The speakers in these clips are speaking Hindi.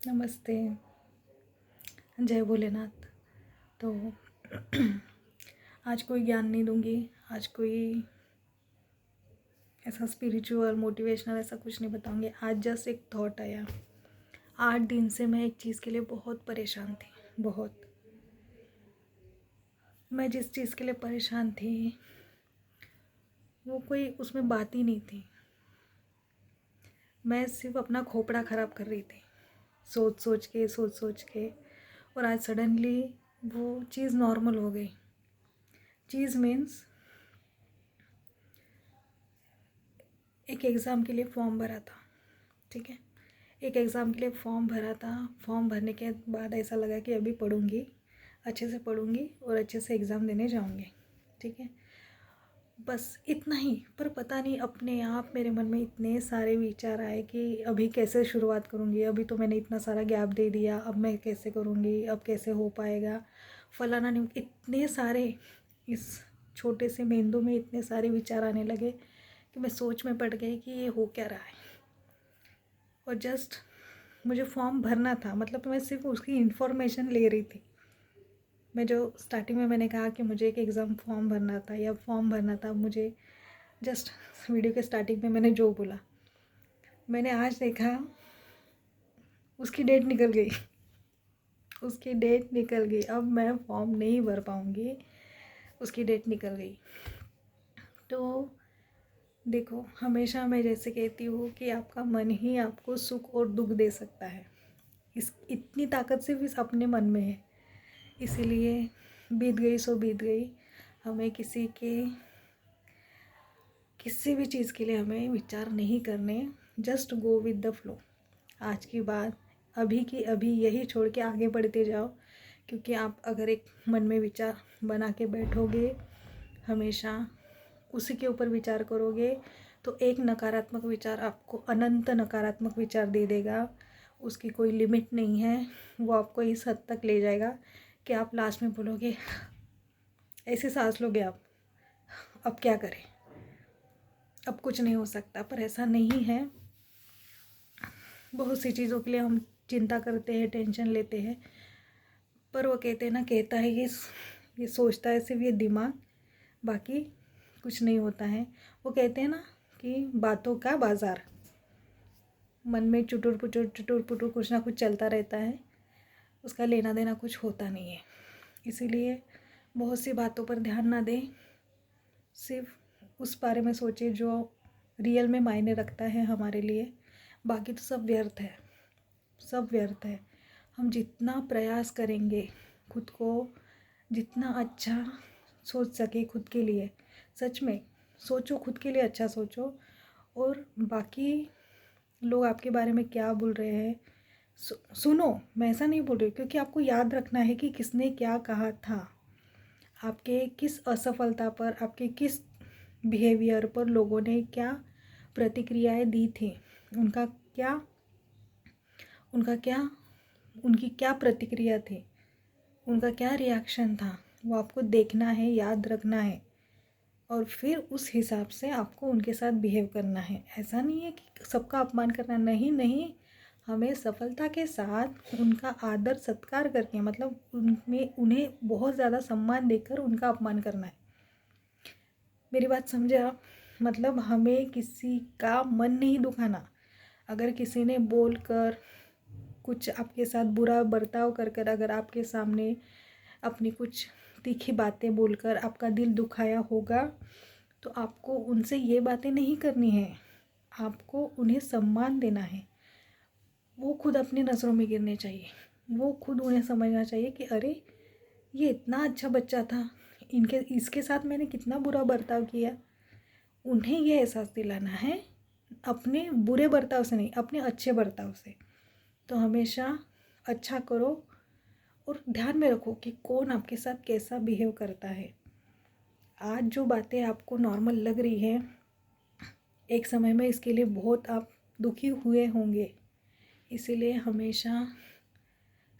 नमस्ते। जय भोलेनाथ। तो आज कोई ज्ञान नहीं दूंगी। आज कोई ऐसा स्पिरिचुअल मोटिवेशनल ऐसा कुछ नहीं बताऊंगी। आज जस्ट एक थॉट आया। 8 दिन से मैं एक चीज़ के लिए बहुत परेशान थी। बहुत। मैं जिस चीज़ के लिए परेशान थी वो कोई उसमें बात ही नहीं थी। मैं सिर्फ अपना खोपड़ा ख़राब कर रही थी, सोच सोच के। और आज सडनली वो चीज़ नॉर्मल हो गई। चीज़ मीन्स एक एग्ज़ाम के लिए फॉर्म भरा था। ठीक है, एक एग्ज़ाम के लिए फॉर्म भरा था। फॉर्म भरने के बाद ऐसा लगा कि अभी पढ़ूंगी, अच्छे से पढ़ूंगी और अच्छे से एग्ज़ाम देने जाऊंगी। ठीक है, बस इतना ही। पर पता नहीं अपने आप मेरे मन में इतने सारे विचार आए कि अभी कैसे शुरुआत करूंगी। अभी तो मैंने इतना सारा गैप दे दिया, अब मैं कैसे करूंगी, अब कैसे हो पाएगा, फलाना नहीं। इतने सारे इस छोटे से मेंदू में इतने सारे विचार आने लगे कि मैं सोच में पड़ गई कि ये हो क्या रहा है। और जस्ट मुझे फॉर्म भरना था, मतलब मैं सिर्फ उसकी इन्फॉर्मेशन ले रही थी। मैं जो स्टार्टिंग में मैंने कहा कि मुझे एक एग्ज़ाम फॉर्म भरना था या फॉर्म भरना था, मुझे जस्ट वीडियो के स्टार्टिंग में मैंने जो बोला, मैंने आज देखा उसकी डेट निकल गई। उसकी डेट निकल गई। अब मैं फॉर्म नहीं भर पाऊँगी, उसकी डेट निकल गई। तो देखो, हमेशा मैं जैसे कहती हूँ कि आपका मन ही आपको सुख और दुख दे सकता है। इस इतनी ताकत सिर्फ इस अपने मन में है। इसीलिए बीत गई सो बीत गई। हमें किसी भी चीज़ के लिए हमें विचार नहीं करने। Just go with the flow. आज की बात अभी की अभी यही छोड़ के आगे बढ़ते जाओ। क्योंकि आप अगर एक मन में विचार बना के बैठोगे, हमेशा उसी के ऊपर विचार करोगे, तो एक नकारात्मक विचार आपको अनंत नकारात्मक विचार दे देगा। उसकी कोई लिमिट नहीं है। वो आपको इस हद तक ले जाएगा कि आप लास्ट में बोलोगे, ऐसे सांस लोगे आप, अब क्या करें, अब कुछ नहीं हो सकता। पर ऐसा नहीं है। बहुत सी चीज़ों के लिए हम चिंता करते हैं, टेंशन लेते हैं, पर वो कहते हैं ना, कहता है ये सोचता है सिर्फ ये दिमाग, बाकी कुछ नहीं होता है। वो कहते हैं ना कि बातों का बाज़ार, मन में चुटुर पुटुर कुछ ना कुछ चलता रहता है, उसका लेना देना कुछ होता नहीं है। इसीलिए बहुत सी बातों पर ध्यान ना दें, सिर्फ उस बारे में सोचें जो रियल में मायने रखता है हमारे लिए। बाकी तो सब व्यर्थ है, सब व्यर्थ है। हम जितना प्रयास करेंगे खुद को, जितना अच्छा सोच सके खुद के लिए, सच में सोचो, खुद के लिए अच्छा सोचो। और बाकी लोग आपके बारे में क्या बोल रहे हैं सुनो। मैं ऐसा नहीं बोल रही, क्योंकि आपको याद रखना है कि किसने क्या कहा था। आपके किस असफलता पर, आपके किस बिहेवियर पर लोगों ने क्या प्रतिक्रियाएं दी थी, उनका क्या उनका क्या उनकी क्या प्रतिक्रिया थी, उनका क्या रिएक्शन था, वो आपको देखना है, याद रखना है। और फिर उस हिसाब से आपको उनके साथ बिहेव करना है। ऐसा नहीं है कि सबका अपमान करना, नहीं नहीं। हमें सफलता के साथ उनका आदर सत्कार करके, मतलब उन्हें बहुत ज़्यादा सम्मान देकर उनका अपमान करना है। मेरी बात समझे आप? मतलब हमें किसी का मन नहीं दुखाना। अगर किसी ने बोलकर कुछ आपके साथ बुरा बर्ताव कर कर अगर आपके सामने अपनी कुछ तीखी बातें बोलकर आपका दिल दुखाया होगा, तो आपको उनसे ये बातें नहीं करनी है। आपको उन्हें सम्मान देना है। वो खुद अपनी नज़रों में गिरने चाहिए। वो खुद उन्हें समझना चाहिए कि अरे, ये इतना अच्छा बच्चा था, इसके साथ मैंने कितना बुरा बर्ताव किया। उन्हें ये एहसास दिलाना है, अपने बुरे बर्ताव से नहीं, अपने अच्छे बर्ताव से। तो हमेशा अच्छा करो और ध्यान में रखो कि कौन आपके साथ कैसा बिहेव करता है। आज जो बातें आपको नॉर्मल लग रही है, एक समय में इसके लिए बहुत आप दुखी हुए होंगे। इसीलिए हमेशा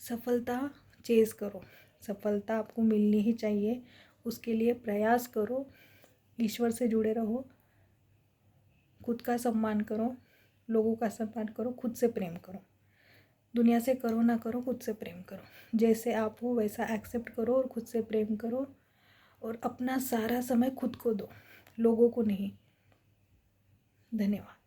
सफलता चेज़ करो। सफलता आपको मिलनी ही चाहिए, उसके लिए प्रयास करो। ईश्वर से जुड़े रहो, खुद का सम्मान करो, लोगों का सम्मान करो, खुद से प्रेम करो। दुनिया से करो ना करो, खुद से प्रेम करो। जैसे आप हो वैसा एक्सेप्ट करो और खुद से प्रेम करो, और अपना सारा समय खुद को दो, लोगों को नहीं। धन्यवाद।